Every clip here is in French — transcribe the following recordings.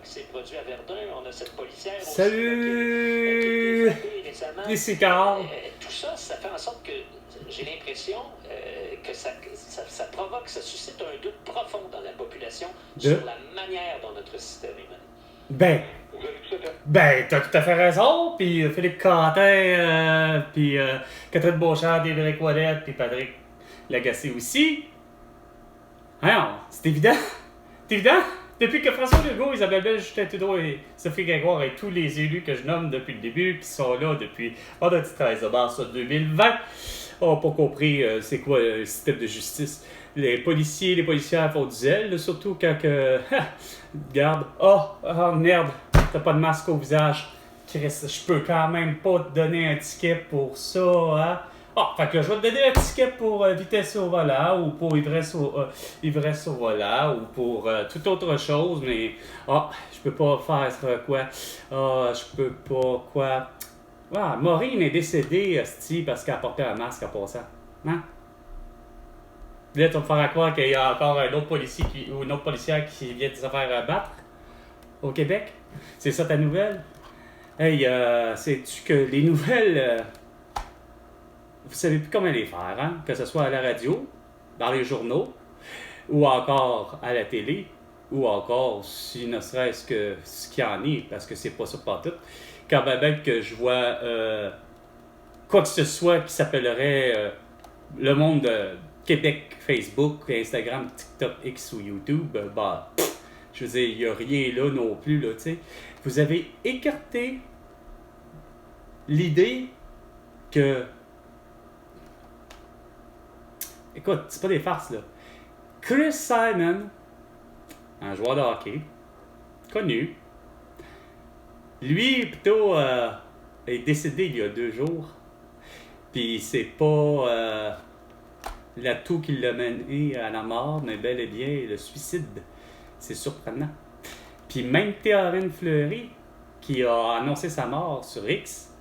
qui s'est produit à Verdun. On a cette policière aussi. Salut! Ici Carl. Tout ça, ça fait en sorte que j'ai l'impression que ça provoque, ça suscite un doute profond dans la population sur la manière dont notre système est mené. T'as tout à fait raison. Puis Philippe Quentin, puis Catherine Beauchamp, Éric Ouellet, puis Patrick Lagacé aussi. Alors, c'est évident. C'est évident. Depuis que François Legault, Isabelle Bell, Justin Trudeau et Sophie Grégoire et tous les élus que je nomme depuis le début, qui sont là depuis vendredi 13 mars 2020, n'ont pas compris c'est quoi le système de justice. Les policiers, les policières font du zèle, surtout quand regarde, merde, t'as pas de masque au visage. Chris, je peux quand même pas te donner un ticket pour ça, hein? Fait que je vais te donner un ticket pour vitesse au volant ou pour ivresse au volant ou pour toute autre chose, mais je peux pas faire quoi? Je peux pas quoi? Maureen est décédée, parce qu'elle portait un masque en passant. Hein? Là, tu vas me faire croire qu'il y a encore un autre policier ou une autre policière qui vient de se faire battre au Québec? C'est ça ta nouvelle? Hey, sais-tu que les nouvelles... vous savez plus comment les faire, hein? Que ce soit à la radio, dans les journaux, ou encore à la télé, ou encore, si ne serait-ce que ce qu'il y en est, parce que c'est pas ça pas tout. Quand même que je vois quoi que ce soit qui s'appellerait le monde de Québec, Facebook, Instagram, TikTok, X ou YouTube, je veux dire, il n'y a rien là non plus, là, tu sais. Vous avez écarté l'idée que... Écoute, c'est pas des farces, là. Chris Simon, un joueur de hockey, connu, lui, plutôt, est décédé il y a 2 jours. Puis c'est pas l'atout qui l'a mené à la mort, mais bel et bien le suicide. C'est surprenant. Puis même Théorine Fleury, qui a annoncé sa mort sur X,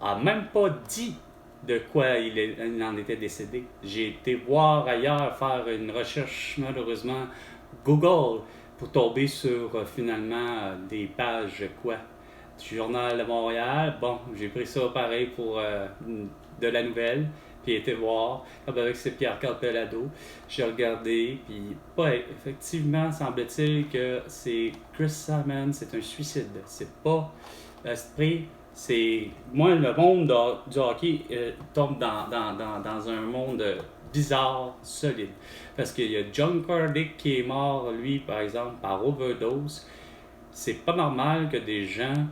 a même pas dit de quoi il en était décédé. J'ai été voir ailleurs, faire une recherche, malheureusement, Google, pour tomber sur, finalement, des pages, du Journal de Montréal. Bon, j'ai pris ça pareil pour de la nouvelle, puis été voir, comme avec ce Pierre-Carl Pelado. J'ai regardé, puis effectivement, semble-t-il que c'est Chris Simon, c'est un suicide. C'est pas l'esprit. C'est moi, le monde du hockey tombe dans un monde bizarre, solide. Parce qu'il y a John Cardick qui est mort, lui, par exemple, par overdose. C'est pas normal que des gens,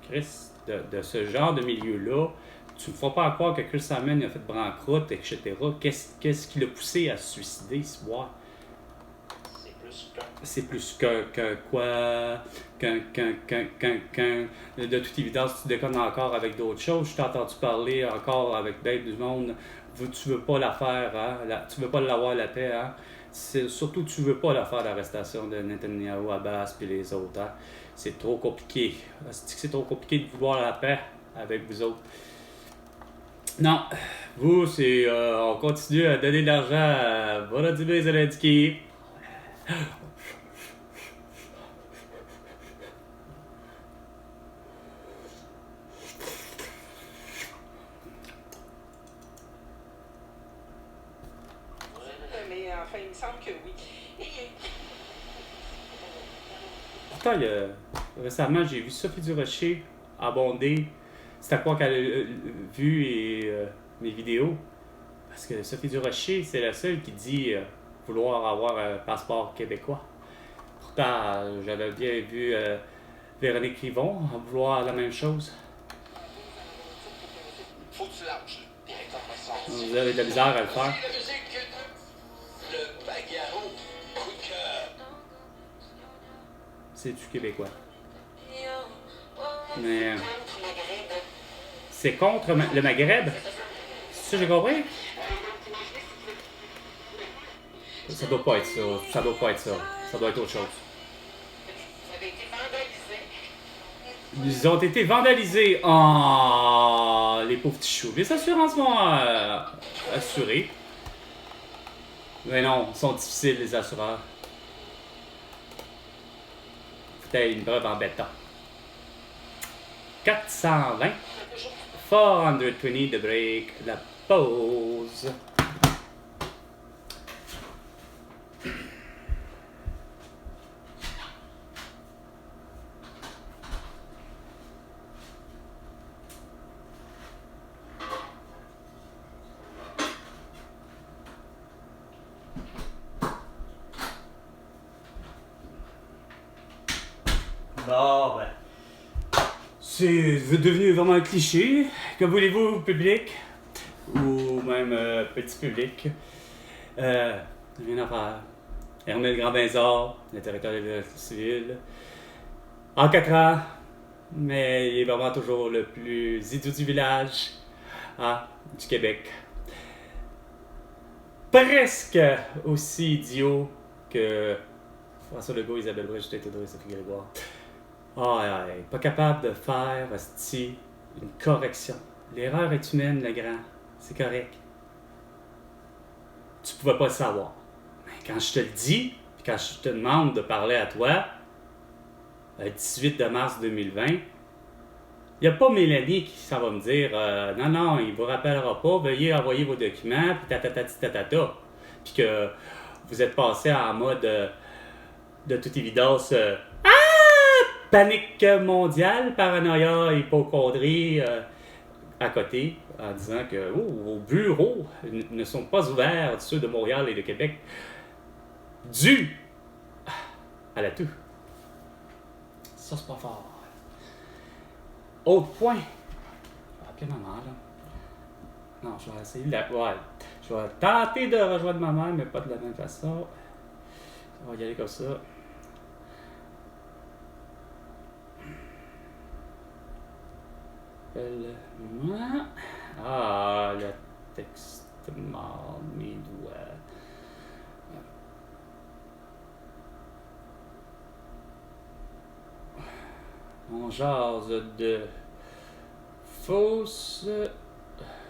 Chris, de ce genre de milieu-là, tu ne me feras pas croire que Chris Simon a fait banqueroute, etc. Qu'est-ce qui l'a poussé à se suicider, ce soir? C'est plus qu'un quoi, de toute évidence, tu déconnes encore avec d'autres choses. Je t'ai entendu parler encore avec ben du monde. Tu veux pas la faire, hein? Tu veux pas l'avoir la paix, hein? Surtout, tu veux pas la faire l'arrestation de Netanyahu, Abbas puis les autres, hein? C'est trop compliqué. C'est trop compliqué de vouloir la paix avec vous autres. Non, vous, c'est on continue à donner de l'argent à Volodymyr Zelensky. Mais enfin, il me semble que oui. Pourtant, récemment, j'ai vu Sophie Durocher abonder. C'est à quoi qu'elle a vu mes vidéos. Parce que Sophie Durocher, c'est la seule qui dit vouloir avoir un passeport québécois. Pourtant, j'avais bien vu Véronique Rivon vouloir la même chose. Faut que tu lâches. Vous avez de la misère à le faire. Le bagarreau, coup de cœur. C'est du québécois. Mais c'est contre le Maghreb. C'est ça, j'ai compris? Ça doit pas être ça. Ça doit pas être ça. Ça doit être autre chose. Ils ont été vandalisés. Oh, les pauvres petits choux. Les assurances vont assurer. Mais non, ils sont difficiles, les assureurs. C'était une preuve en béton. 420. 420 de break. La pause. Bon, ben. C'est devenu vraiment un cliché. Que voulez-vous, public? Ou même petit public? Rien à faire. Ernest Grand-Benzard, le directeur de la civile. En 4 ans, mais il est vraiment toujours le plus idiot du village. Du Québec. Presque aussi idiot que François Legault, Isabelle Brigitte et Théodore Sophie Grégoire. Pas capable de faire, une correction. L'erreur est humaine, le grand. C'est correct. Tu pouvais pas le savoir. Mais quand je te le dis, puis quand je te demande de parler à toi, le 18 de mars 2020, il n'y a pas Mélanie qui s'en va me dire non, il ne vous rappellera pas, veuillez envoyer vos documents, puis tatata. Puis que vous êtes passé en mode de toute évidence panique mondiale, paranoïa, hypochondrie à côté, en disant que vos bureaux ne sont pas ouverts, ceux de Montréal et de Québec, dû à la toux. Ça, c'est pas fort. Autre point. Je vais appeler ma mère, là. Non, je vais essayer de la... Ouais. Je vais tenter de rejoindre ma mère, mais pas de la même façon. On va y aller comme ça. Moi. Le texte mort, mes doigts. On jase de fausse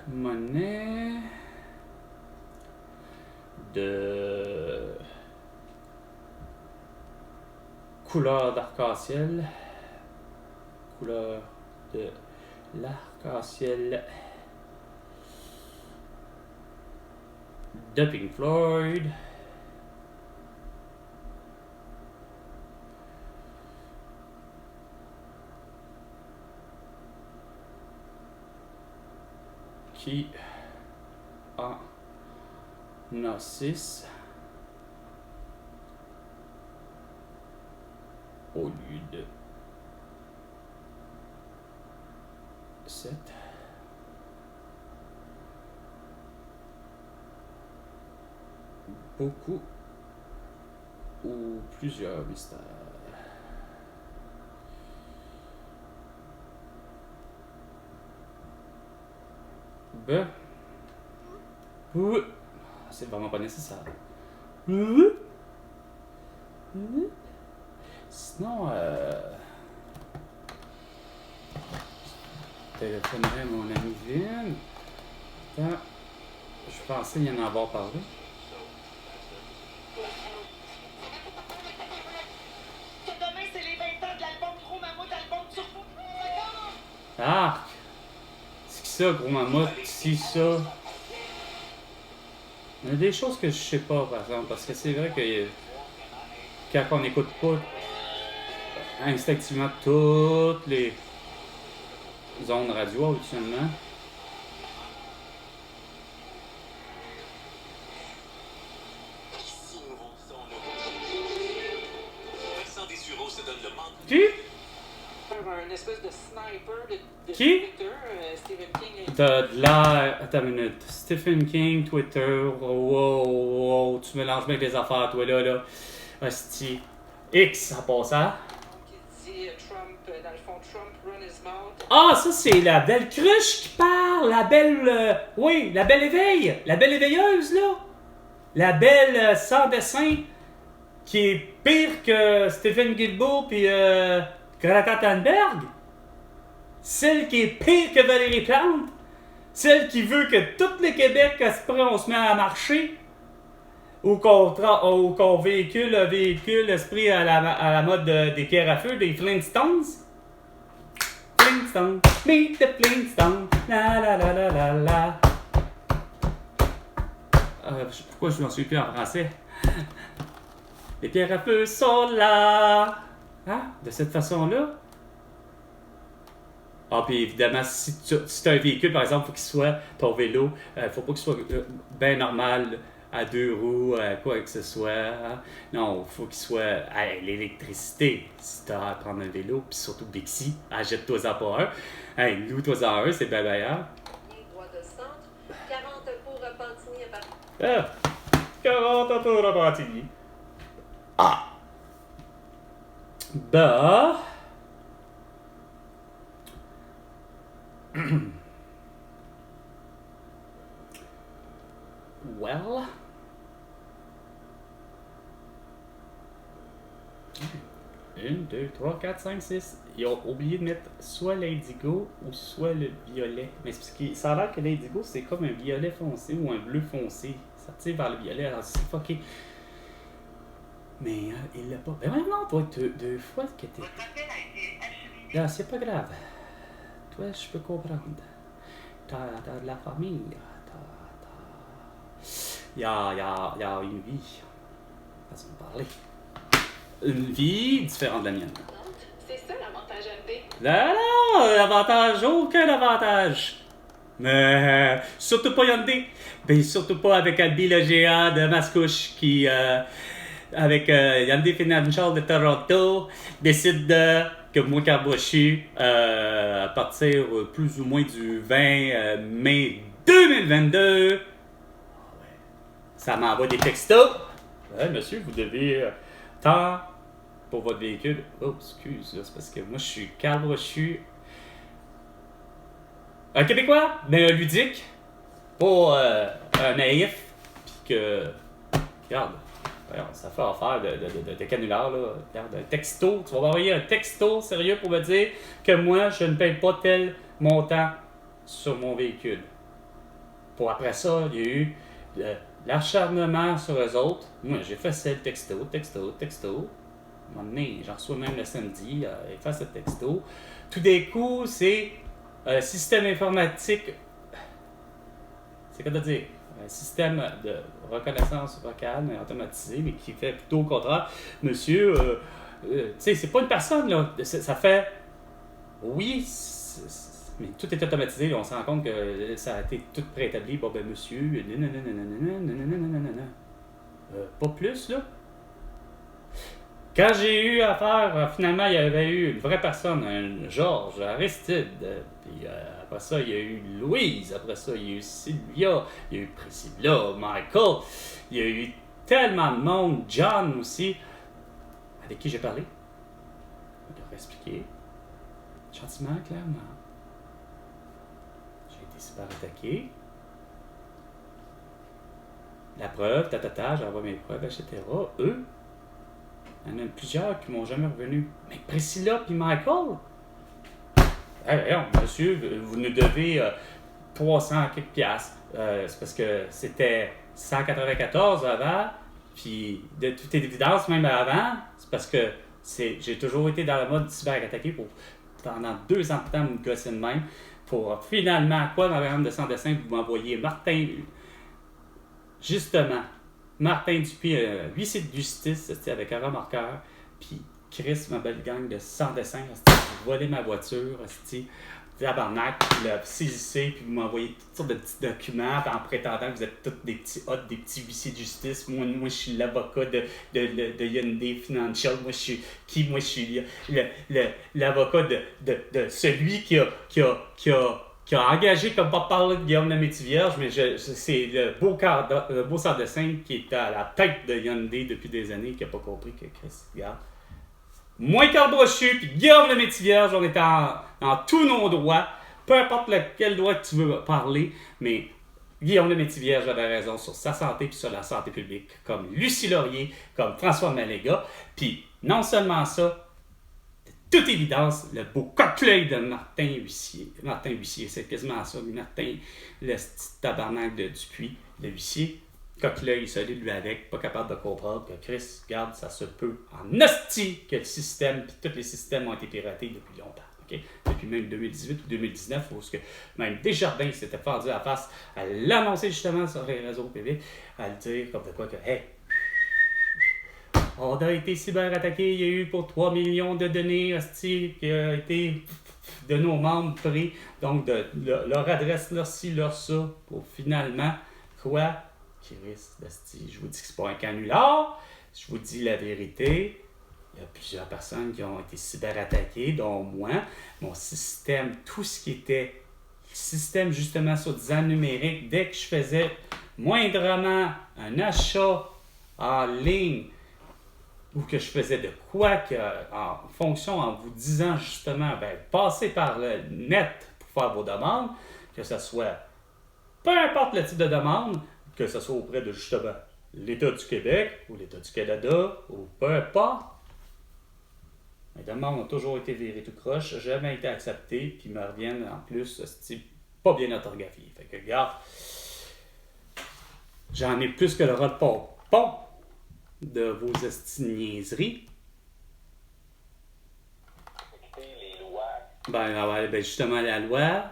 monnaie, de couleur d'arc-en-ciel, couleur de l'arc-en-ciel de Pink Floyd, qui en a 6 au lieu de 7. Beaucoup ou plusieurs mystères. C'est vraiment pas nécessaire. Sinon, je téléphonerai à mon ami Vin. Attends, je pensais y en avoir parlé. Demain, c'est les 20 ans de l'album Gros Mammouth, album Turbo. C'est qui ça, Gros Mammouth? Si ça. Il y a des choses que je sais pas, par exemple, parce que c'est vrai que quand on n'écoute pas instinctivement toutes les ondes radio habituellement, qui? Un espèce de sniper de Qui? Twitter, Stephen King. T'as de l'air... Attends une minute. Stephen King, Twitter... Wow, tu mélanges bien des affaires, toi, là. Hostie. X, en passant. Qui dit Trump, dans le fond, Trump run his mouth. Ça, c'est la belle cruche qui parle. La belle... oui, la belle éveil. La belle éveilleuse, là. La belle sans dessin. Qui est pire que Stephen Guilbeault puis Greta Thunberg. Celle qui est pire que Valérie Plante. Celle qui veut que tout le Québec, on se met à marcher. ou qu'on véhicule un véhicule esprit à la mode des pierres à feu, des Flintstones. Flintstones, meet the Flintstones, la la la la la la. Pourquoi je m'en suis plus en français? Les pierres à feu sont là. Hein? De cette façon-là. Ah, puis évidemment, si tu as un véhicule, par exemple, il faut qu'il soit ton vélo, faut pas qu'il soit bien normal, à 2 roues, quoi que ce soit. Hein? Non, il faut qu'il soit à l'électricité. Si tu as à prendre un vélo, puis surtout Bixi, achète-toi-en pas un. Hey, loue-toi-en un, c'est bien meilleur. Droit de centre, 40 pour Repentigny à Paris. Ah, 40 pour Repentigny. Ah! Bah... Well... 1, 2, 3, 4, 5, 6. Ils ont oublié de mettre soit l'indigo ou soit le violet. Mais c'est parce que ça a l'air que l'indigo, c'est comme un violet foncé ou un bleu foncé. Ça tire vers le violet, alors c'est fucké. Mais il l'a pas. Ben vraiment, toi, deux fois que t'es... Là, c'est pas grave. Toi, je peux comprendre. T'as de la famille. Il y a une vie. Façon de parler. Une vie différente de la mienne. C'est ça l'avantage MD. Non, l'avantage, aucun avantage. Mais surtout pas Hyundai. Ben surtout pas avec Albi le géant de Mascouche qui, avec Hyundai Financial de Toronto, décide que moi, Carbochu, à partir plus ou moins du 20 mai 2022, ça m'envoie des textos. Ouais, monsieur, vous devez tant pour votre véhicule. Oh, excuse, là, c'est parce que moi, je suis Carbochu. Un Québécois, mais un ludique, pas un naïf, puis que, regarde, ça fait affaire de canular, là. Regarde, un texto, tu vas m'envoyer un texto sérieux pour me dire que moi, je ne paye pas tel montant sur mon véhicule. Pour après ça, il y a eu l'acharnement sur eux autres. Moi, j'ai fait ce texto. À un moment donné, j'en reçois même le samedi, il fait ce texto. Tout d'un coup, c'est un système informatique. C'est quoi de dire? Un système de reconnaissance vocale, mais automatisé, mais qui fait plutôt au contraire. Monsieur, tu sais, c'est pas une personne, là. Ça fait. Oui, mais tout est automatisé. On se rend compte que ça a été tout préétabli. Bon, ben, monsieur, pas plus, là. Quand j'ai eu affaire, finalement, il y avait eu une vraie personne, un Georges Aristide, puis après ça, il y a eu Louise, après ça, il y a eu Sylvia, il y a eu Priscilla, Michael, il y a eu tellement de monde, John aussi, avec qui j'ai parlé. Je leur ai expliqué, gentiment, clairement. J'ai été super attaqué. La preuve, j'envoie mes preuves, etc. Eux, il y en a plusieurs qui m'ont jamais revenu. Mais Priscilla puis Michael, hey, monsieur, vous nous devez 300 quelques piastres. C'est parce que c'était 194 avant, puis de toute évidence, même avant, c'est parce que j'ai toujours été dans la mode cyber-attaqué pendant 2 ans de temps, me gosser de même, pour finalement, quoi, ma variante de sans dessin, vous m'envoyez Martin, justement, Martin Dupuis, huissier de justice, avec un remorqueur, puis Chris, ma belle gang de sans dessin, vous volez ma voiture, tabarnak, vous la saisissez, puis vous m'envoyez toutes sortes de petits documents, en prétendant que vous êtes tous des petits hôtes, des petits huissiers de justice. Moi, je suis l'avocat de Hyundai Financial. Moi, je suis qui? Moi, je suis l'avocat de celui qui a engagé comme porte-parole de Guillaume Lamétivierge, mais c'est le beau sans dessin qui est à la tête de Hyundai depuis des années, qui n'a pas compris que Chris, regarde. Moi, Carl Brochu, puis Guillaume Lamétivierge, on est en tous nos droits, peu importe lequel droit que tu veux parler, mais Guillaume Lamétivierge avait raison sur sa santé puis sur la santé publique, comme Lucie Laurier, comme François Maléga, puis non seulement ça, de toute évidence, le beau coquelin de Martin Huissier, c'est quasiment ça, Martin, le petit tabarnak de Dupuis, le huissier, Quand l'œil solide lui avec, pas capable de comprendre que Chris, regarde, ça se peut en hostie que le système, puis tous les systèmes ont été piratés depuis longtemps. Okay? Depuis même 2018 ou 2019, où que même Desjardins s'était fendu à la face à l'annoncer justement sur les réseaux publics, à le dire comme de quoi que, hey, on a été cyberattaqué, il y a eu pour 3 millions de données hosties qui ont été de nos membres pris, donc de leur adresse, leur ci, leur ça, pour finalement, quoi? Chris, je vous dis que c'est pas un canular, je vous dis la vérité, il y a plusieurs personnes qui ont été cyberattaquées, dont moi, mon système, tout ce qui était système justement soi-disant numérique, dès que je faisais moindrement un achat en ligne, ou que je faisais de quoi que, en fonction, en vous disant justement, passez par le net pour faire vos demandes, que ce soit, peu importe le type de demande, que ce soit auprès de justement l'État du Québec ou l'État du Canada ou peu importe. Mes demandes ont toujours été virées tout croche, jamais été acceptées, puis me reviennent en plus pas bien orthographiées. Fait que regarde, j'en ai plus que le repos de vos niaiseries. Les lois. Ben justement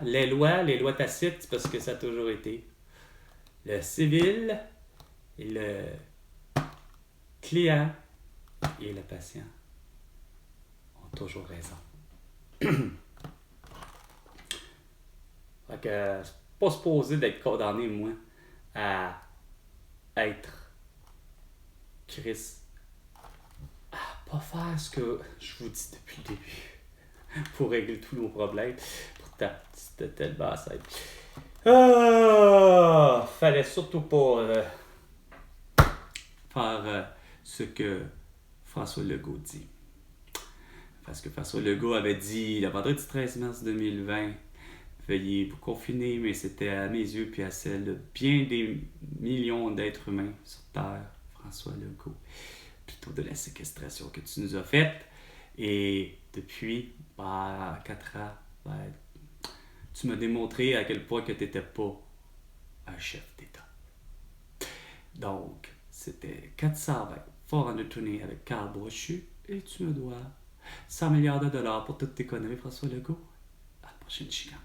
les lois tacites, c'est parce que ça a toujours été. Le civil et le client et le patient ont toujours raison. Fait que c'est pas supposé d'être condamné, moi, à être Chris, à pas faire ce que je vous dis depuis le début pour régler tous nos problèmes. Pourtant, c'était tellement simple. Fallait surtout pas faire ce que François Legault dit. Parce que François Legault avait dit le vendredi 13 mars 2020, veuillez vous confiner, mais c'était à mes yeux puis à celle de bien des millions d'êtres humains sur Terre, François Legault, plutôt de la séquestration que tu nous as faite. Et depuis 4 ans, tu m'as démontré à quel point que tu n'étais pas un chef d'État. Donc, c'était 420 fort en tournée avec Carl Brochu et tu me dois 100 milliards de dollars pour toutes tes conneries, François Legault. À la prochaine chicane.